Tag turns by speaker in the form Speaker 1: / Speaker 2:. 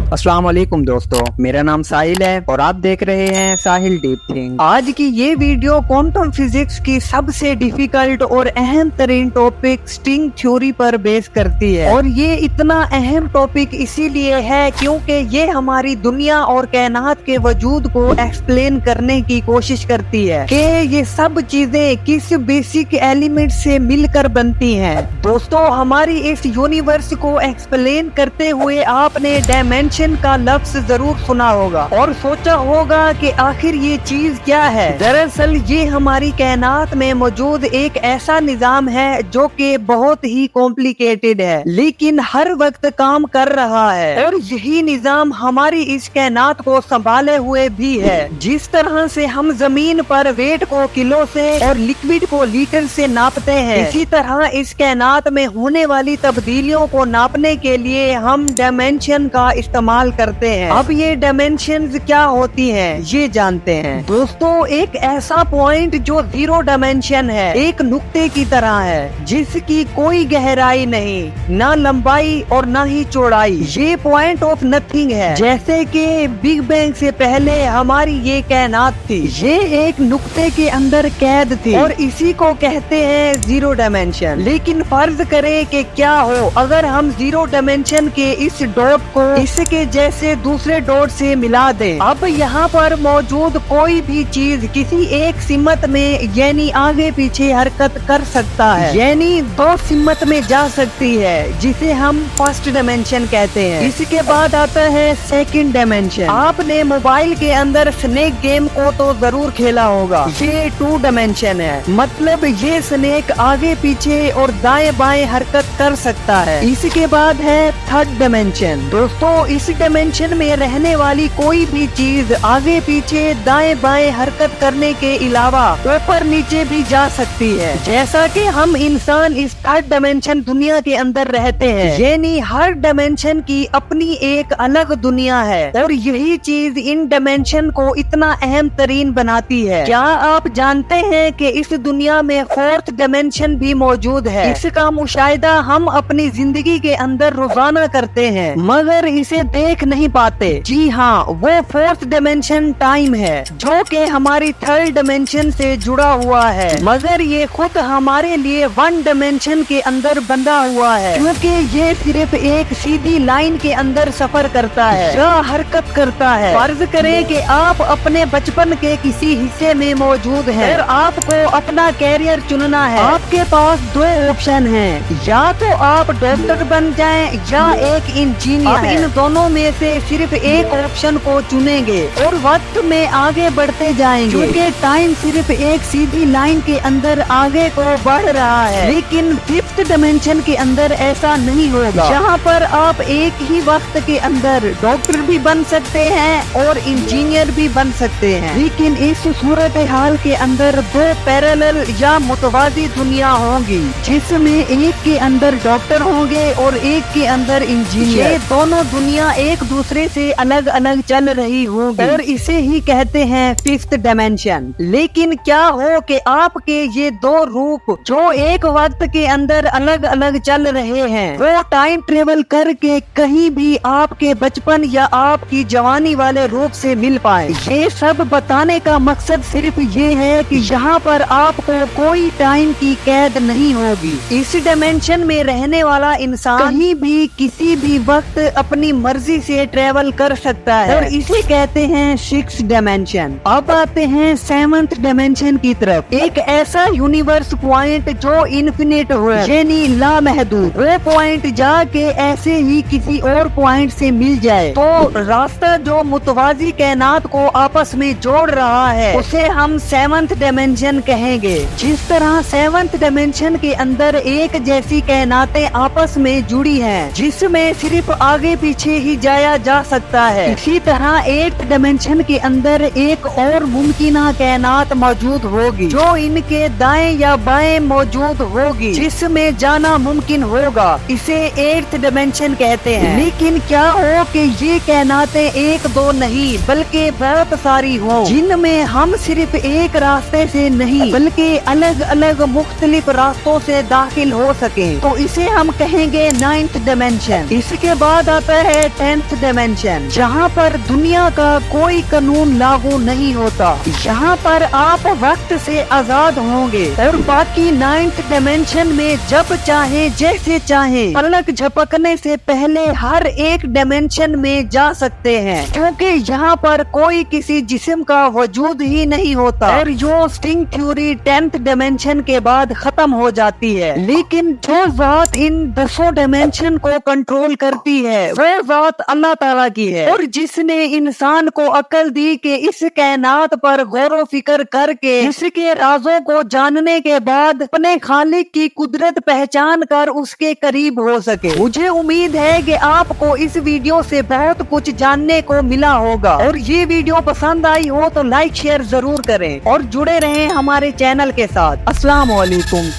Speaker 1: अस्सलाम वालेकुम दोस्तों, मेरा नाम साहिल है और आप देख रहे हैं साहिल डीप थिंक। आज की ये वीडियो क्वांटम फिजिक्स की सबसे डिफिकल्ट और अहम तरीन टॉपिक स्ट्रिंग थ्योरी पर बेस करती है। और ये इतना अहम टॉपिक इसीलिए है क्योंकि ये हमारी दुनिया और कायनात के वजूद को एक्सप्लेन करने की कोशिश करती है कि ये सब चीजें किस बेसिक एलिमेंट से मिलकर बनती हैं। दोस्तों, हमारी इस यूनिवर्स को एक्सप्लेन करते हुए आपने डायमेंशन का लफ्ज जरूर सुना होगा और सोचा होगा कि आखिर ये चीज क्या है। दरअसल ये हमारी कायनात में मौजूद एक ऐसा निजाम है जो कि बहुत ही कॉम्प्लिकेटेड है लेकिन हर वक्त काम कर रहा है। और यही निजाम हमारी इस कायनात को संभाले हुए भी है। जिस तरह से हम जमीन पर वेट को किलो से और लिक्विड को लीटर से नापते हैं, इसी तरह इस कायनात में होने वाली तब्दीलियों को नापने के लिए हम डायमेंशन का इस्तेमाल करते हैं। अब ये डायमेंशंस क्या होती हैं ये जानते हैं। दोस्तों, एक ऐसा पॉइंट जो जीरो डायमेंशन है, एक नुक्ते की तरह है जिसकी कोई गहराई नहीं, ना लंबाई और ना ही चौड़ाई। ये पॉइंट ऑफ नथिंग है। जैसे कि बिग बैंग से पहले हमारी ये कायनात थी, ये एक नुक्ते के अंदर कैद थी और इसी को कहते हैं जीरो डायमेंशन। लेकिन फर्ज करें कि क्या हो अगर हम जीरो डायमेंशन के इस डॉट को इसके जैसे दूसरे डॉट से मिला दें। अब यहाँ पर मौजूद कोई भी चीज किसी एक सिमत में यानी आगे पीछे हरकत कर सकता है, यानी दो सिमत में जा सकती है जिसे हम फर्स्ट डायमेंशन कहते हैं। इसके बाद आता है सेकंड डायमेंशन। आपने मोबाइल के अंदर स्नेक गेम को तो जरूर खेला होगा। ये टू डायमेंशन है, मतलब ये स्नेक आगे पीछे और दाएं बाएं हरकत कर सकता है। इसके बाद है थर्ड डायमेंशन। दोस्तों, इस डायमेंशन में रहने वाली कोई भी चीज आगे पीछे दाएं बाएं हरकत करने के अलावा ऊपर नीचे भी जा सकती है। जैसा कि हम इंसान इस थर्ड डायमेंशन दुनिया के अंदर रहते हैं, यानी हर डायमेंशन की अपनी एक अलग दुनिया है और यही चीज इन डायमेंशन को इतना अहम तरीन बनाती है। क्या आप जानते हैं कि इस दुनिया में फोर्थ डायमेंशन भी मौजूद है? इसका मुशाहिदा हम अपनी जिंदगी के अंदर रोजाना करते हैं मगर इसे देख नहीं पाते। जी हाँ, वो फोर्थ डायमेंशन टाइम है जो कि हमारी थर्ड डायमेंशन से जुड़ा हुआ है, मगर ये खुद हमारे लिए वन डायमेंशन के अंदर बंधा हुआ है क्योंकि ये सिर्फ एक सीधी लाइन के अंदर सफर करता है या हरकत करता है। फर्ज करें कि आप अपने बचपन के किसी हिस्से में मौजूद हैं और आपको अपना कैरियर चुनना है। आपके पास दो ऑप्शन हैं, या तो आप डॉक्टर बन जाएं या एक इंजीनियर। इन दोनों में से सिर्फ एक ऑप्शन को चुनेंगे और वक्त में आगे बढ़ते जाएंगे क्योंकि टाइम सिर्फ एक सीधी लाइन के अंदर आगे को बढ़ रहा है। लेकिन फिफ्थ डायमेंशन के अंदर ऐसा नहीं होगा, जहाँ पर आप एक ही वक्त के अंदर डॉक्टर भी बन सकते हैं और इंजीनियर भी बन सकते हैं। लेकिन इस सूरत हाल के अंदर दो पैरेलल या मुतवाजी दुनिया होंगी जिसमें एक के अंदर डॉक्टर होंगे और एक के अंदर इंजीनियर। ये दोनों दुनिया एक दूसरे से अलग अलग चल रही होगी और इसे ही कहते हैं फिफ्थ डायमेंशन। लेकिन क्या हो कि आपके ये दो रूप जो एक वक्त के अंदर अलग अलग चल रहे हैं, वो टाइम ट्रेवल करके कहीं भी आपके बचपन या आपकी जवानी वाले रूप से मिल पाए। ये सब बताने का मकसद सिर्फ ये है कि यहाँ पर आपको कोई टाइम की कैद नहीं होगी। इस डायमेंशन में रहने वाला इंसान कहीं भी किसी भी वक्त अपनी मर्जी से ट्रेवल कर सकता है और इसे कहते हैं सिक्स डायमेंशन। अब आते हैं सेवंथ डायमेंशन की तरफ। एक ऐसा यूनिवर्स पॉइंट जो इन्फिनिट हो यानी लामहदूद, वो पॉइंट जाके ऐसे ही किसी और पॉइंट से मिल जाए तो रास्ता जो मुतवाजी कायनात को आपस में जोड़ रहा है उसे हम सेवंथ डायमेंशन कहेंगे। जिस तरह सेवंथ डायमेंशन के अंदर एक जैसी कायनातें आपस में जुड़ी हैं जिसमें सिर्फ आगे पीछे ही जाया जा सकता है, इसी तरह एट्थ डायमेंशन के अंदर एक और मुमकिन कायनात मौजूद होगी जो इनके दाएं या बाएं मौजूद होगी जिसमें जाना मुमकिन होगा। इसे एट्थ डायमेंशन कहते हैं। लेकिन क्या हो कि ये कायनातें एक दो नहीं बल्कि बहुत सारी हो जिनमें हम सिर्फ एक रास्ते से नहीं बल्कि अलग अलग मुख्तलिफ रास्तों से दाखिल हो सके, तो इसे हम कहेंगे नाइन्थ डायमेंशन। इसके बाद आता है 10th डायमेंशन, जहाँ पर दुनिया का कोई कानून लागू नहीं होता। यहाँ पर आप वक्त से आजाद होंगे और बाकी 9th डायमेंशन में जब चाहे जैसे चाहे पलक झपकने से पहले हर एक डायमेंशन में जा सकते हैं, क्योंकि यहाँ पर कोई किसी जिस्म का वजूद ही नहीं होता और जो स्ट्रिंग थ्योरी 10th डायमेंशन के बाद खत्म हो जाती है। लेकिन जो जात इन 10 डायमेंशन को कंट्रोल करती है वह जात अल्लाह ताला की है, और जिसने इंसान को अक्ल दी कि इस कायनात पर गौर व फिक्र करके इसके राजों को जानने के बाद अपने खालिक की कुदरत पहचान कर उसके करीब हो सके। मुझे उम्मीद है कि आपको इस वीडियो से बहुत कुछ जानने को मिला होगा, और ये वीडियो पसंद आई हो तो लाइक शेयर जरूर करें और जुड़े रहें हमारे चैनल के साथ। अस्सलाम वालेकुम।